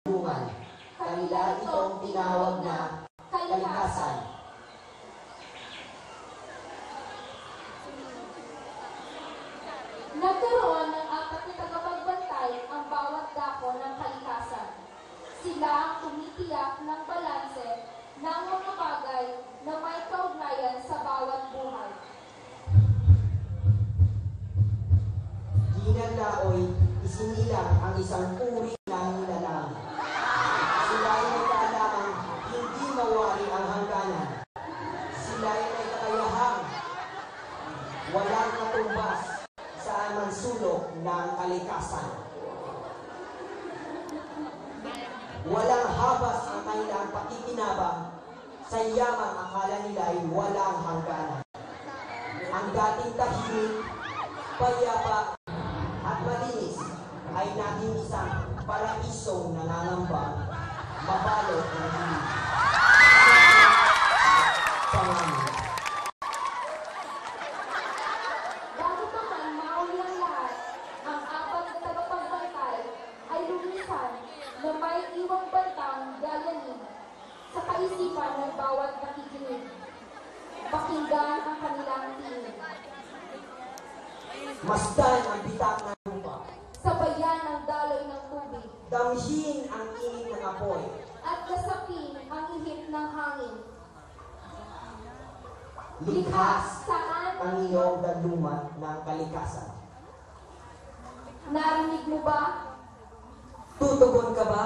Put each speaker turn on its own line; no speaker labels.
bungan. Kanila itong tinawag na kalikasan.
Nagkaroon ng 4 na tagapagbantay ang bawat dako ng kalikasan. Sila ang tumitiyak ng balanse ng mga bagay na may kaugnayan sa bawat buhay.
Ginaglaoy, isinilang ang isang uri ng nilalang. Sila ay naglalamang hindi mawari ang hangganan. Sila ay may kakayahang walang katumbas sa mansulok ng kalikasan. Walang habas ang kanilang pakikinabang, sa yamang akala nila ay walang hangganan. Ang dating tahimik, payapa at malinis ay naging isang paraisong nangangamba, mabalot ng hilig. Pangangin.
Bago pa man mauli ang lahat, ang 4 na tagapagbantay ay lumisan na may iwang bantang gayanin sa kaisipan ng bawat nakikinig. Pakinggan ang kanilang tingin.
Masdan ang bitak ng lupa.
Sabayan ang daloy ng tubig.
Damhin ang init ng apoy.
At lasapin ang ihip ng hangin.
Likhas
Saan
ang iyong daluman ng kalikasan.
narinig mo ba?
Tutugon ka ba?